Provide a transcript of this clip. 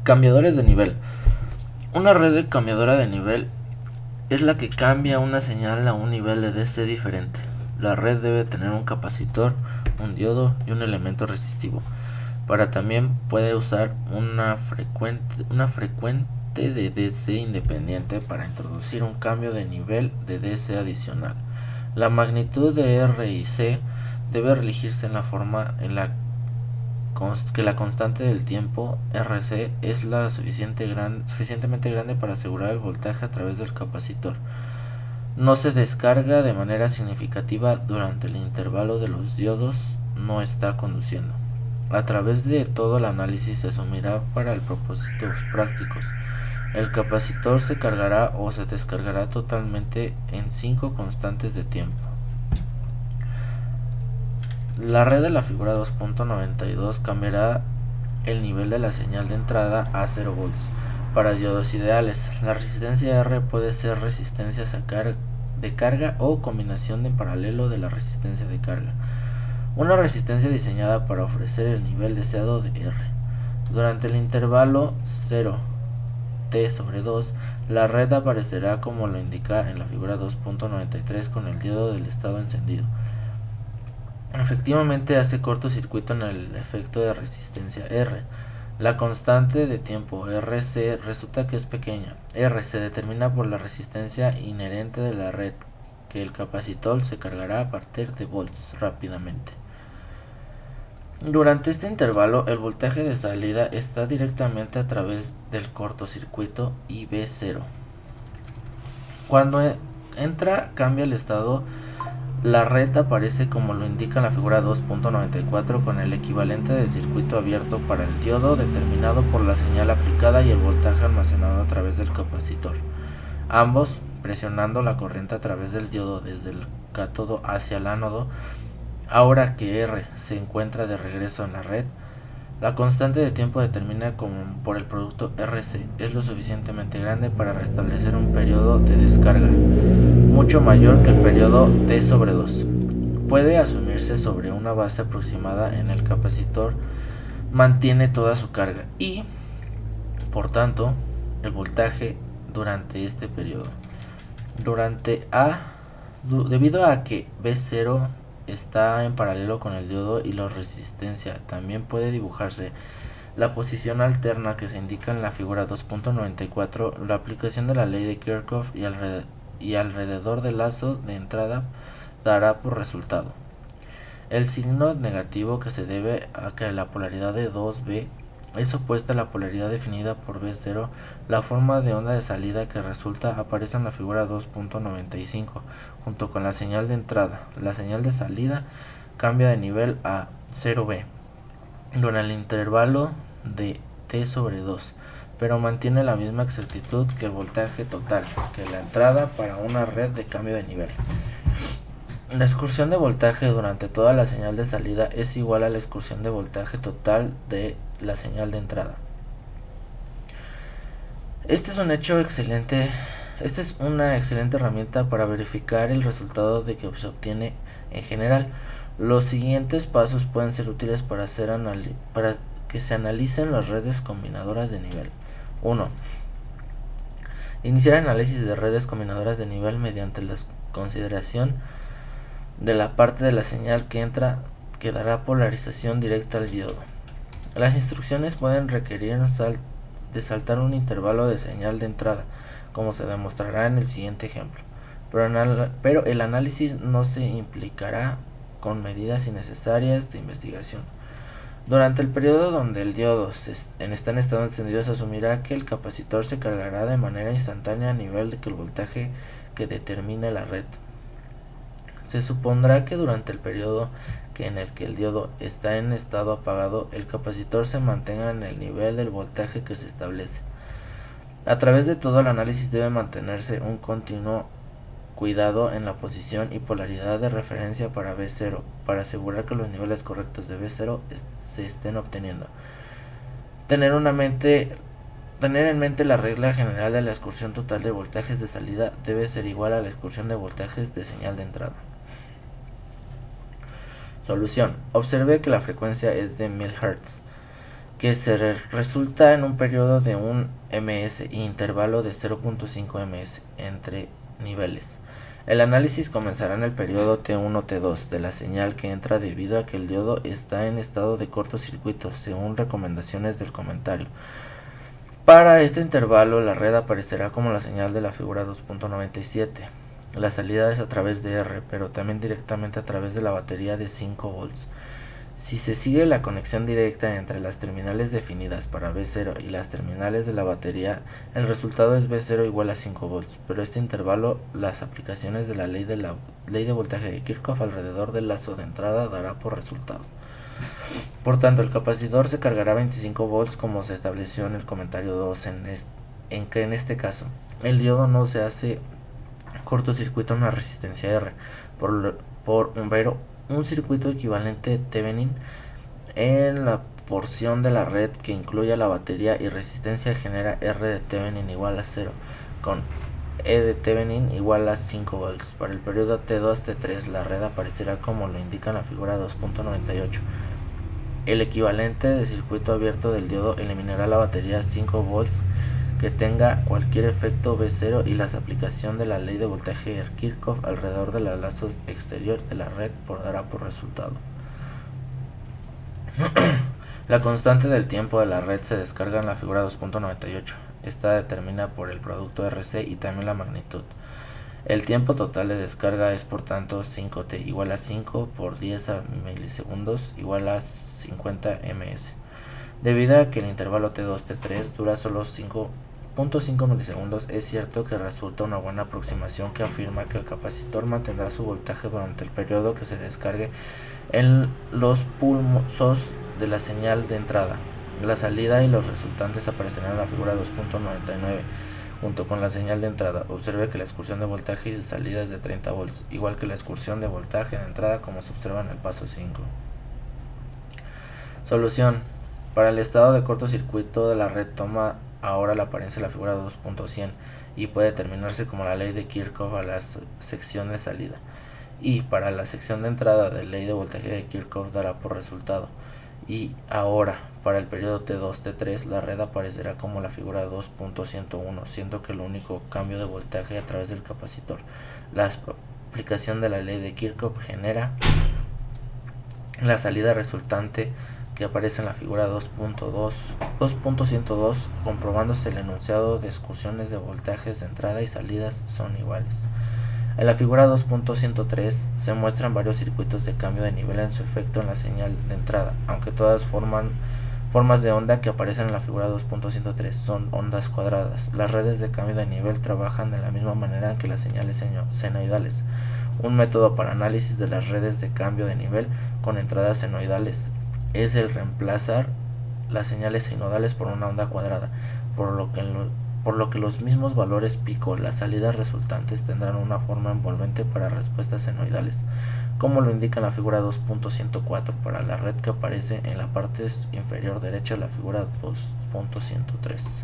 Cambiadores de nivel. Una red de cambiadora de nivel es la que cambia una señal a un nivel de DC diferente. La red debe tener un capacitor, un diodo y un elemento resistivo. También puede usar una frecuente de DC independiente para introducir un cambio de nivel de DC adicional. La magnitud de R y C debe elegirse en la forma en la que la constante del tiempo Rc es la suficientemente grande para asegurar el voltaje a través del capacitor. No se descarga de manera significativa durante el intervalo de los diodos no está conduciendo. A través de todo el análisis se asumirá para propósitos prácticos. El capacitor se cargará o se descargará totalmente en 5 constantes de tiempo. La red de la figura 2.92 cambiará el nivel de la señal de entrada a 0 volts. Para diodos ideales, la resistencia R puede ser resistencia de carga o combinación en paralelo de la resistencia de carga. Una resistencia diseñada para ofrecer el nivel deseado de R. Durante el intervalo 0t/2, la red aparecerá como lo indica en la figura 2.93 con el diodo del estado encendido. Efectivamente hace cortocircuito en el efecto de resistencia R. La constante de tiempo Rc resulta que es pequeña. R se determina por la resistencia inherente de la red, que el capacitor se cargará a partir de volts rápidamente. Durante este intervalo, el voltaje de salida está directamente a través del cortocircuito y V0. Cuando entra, cambia el estado. La red aparece como lo indica la figura 2.94 con el equivalente del circuito abierto para el diodo determinado por la señal aplicada y el voltaje almacenado a través del capacitor, ambos presionando la corriente a través del diodo desde el cátodo hacia el ánodo. Ahora que R se encuentra de regreso en la red, la constante de tiempo determinada por el producto Rc es lo suficientemente grande para restablecer un periodo de descarga mucho mayor que el periodo t/2. Puede asumirse sobre una base aproximada en el capacitor mantiene toda su carga y, por tanto, el voltaje durante este periodo. Debido a que V0 está en paralelo con el diodo y la resistencia, también puede dibujarse la posición alterna que se indica en la figura 2.94. La aplicación de la ley de Kirchhoff y alrededor del lazo de entrada dará por resultado el signo negativo, que se debe a que la polaridad de 2B es opuesta a la polaridad definida por V0. La forma de onda de salida que resulta aparece en la figura 2.95 junto con la señal de entrada. La señal de salida cambia de nivel a 0B durante el intervalo de t/2, pero mantiene la misma exactitud que el voltaje total que la entrada para una red de cambio de nivel. La excursión de voltaje durante toda la señal de salida es igual a la excursión de voltaje total de la señal de entrada. Este es una excelente herramienta para verificar el resultado de que se obtiene en general. Los siguientes pasos pueden ser útiles para que se analicen las redes combinadoras de nivel. 1. Iniciar análisis de redes combinadoras de nivel mediante la consideración de la parte de la señal que entra que dará polarización directa al diodo. Las instrucciones pueden requerir saltar un intervalo de señal de entrada, como se demostrará en el siguiente ejemplo, pero el análisis no se implicará con medidas innecesarias de investigación. Durante el periodo donde el diodo está en estado encendido, se asumirá que el capacitor se cargará de manera instantánea a nivel de que el voltaje que determine la red. Se supondrá que durante el periodo en el que el diodo está en estado apagado, el capacitor se mantenga en el nivel del voltaje que se establece. A través de todo el análisis debe mantenerse un continuo cuidado en la posición y polaridad de referencia para V0 para asegurar que los niveles correctos de V0 se estén obteniendo. Tener en mente la regla general de la excursión total de voltajes de salida debe ser igual a la excursión de voltajes de señal de entrada. Solución. Observe que la frecuencia es de 1000 Hz. que resulta en un periodo de 1 ms e intervalo de 0.5 ms entre niveles. El análisis comenzará en el periodo T1-T2 de la señal que entra debido a que el diodo está en estado de cortocircuito, según recomendaciones del comentario. Para este intervalo, la red aparecerá como la señal de la figura 2.97. La salida es a través de R, pero también directamente a través de la batería de 5 volts. Si se sigue la conexión directa entre las terminales definidas para V0 y las terminales de la batería, el resultado es V0 igual a 5 volts, pero este intervalo, las aplicaciones de la ley de voltaje de Kirchhoff alrededor del lazo de entrada dará por resultado. Por tanto, el capacitor se cargará a 25 volts como se estableció en el comentario 2, en que en este caso el diodo no se hace cortocircuito en una resistencia R, por un circuito equivalente Thevenin en la porción de la red que incluya la batería y resistencia genera R de Thevenin igual a 0, con E de Thevenin igual a 5 volts. Para el periodo T2-T3 la red aparecerá como lo indica en la figura 2.98. El equivalente de circuito abierto del diodo eliminará la batería 5 volts que tenga cualquier efecto V0 y la aplicación de la ley de voltaje de Kirchhoff alrededor del lazo exterior de la red dará por resultado. La constante del tiempo de la red se descarga en la figura 2.98. Esta determina por el producto RC y también la magnitud. El tiempo total de descarga es por tanto 5t igual a 5 por 10 milisegundos igual a 50 ms. Debido a que el intervalo T2-T3 dura solo 5.5 milisegundos, es cierto que resulta una buena aproximación que afirma que el capacitor mantendrá su voltaje durante el periodo que se descargue en los pulsos de la señal de entrada. La salida y los resultantes aparecerán en la figura 2.99 junto con la señal de entrada. Observe que la excursión de voltaje y de salida es de 30 volts, igual que la excursión de voltaje de entrada como se observa en el paso 5. Solución. Para el estado de cortocircuito de la red toma ahora la apariencia de la figura 2.100 y puede determinarse como la ley de Kirchhoff a la sección de salida. Y para la sección de entrada de ley de voltaje de Kirchhoff dará por resultado. Y ahora, para el periodo T2-T3, la red aparecerá como la figura 2.101, siendo que el único cambio de voltaje a través del capacitor. La aplicación de la ley de Kirchhoff genera la salida resultante que aparece en la figura 2.102, comprobándose el enunciado de excursiones de voltajes de entrada y salidas son iguales. En la figura 2.103 se muestran varios circuitos de cambio de nivel en su efecto en la señal de entrada, aunque todas formas de onda que aparecen en la figura 2.103 son ondas cuadradas. Las redes de cambio de nivel trabajan de la misma manera que las señales senoidales. Un método para análisis de las redes de cambio de nivel con entradas senoidales es el reemplazar las señales sinodales por una onda cuadrada, por lo que los mismos valores pico, las salidas resultantes tendrán una forma envolvente para respuestas senoidales, como lo indica en la figura 2.104 para la red que aparece en la parte inferior derecha de la figura 2.103.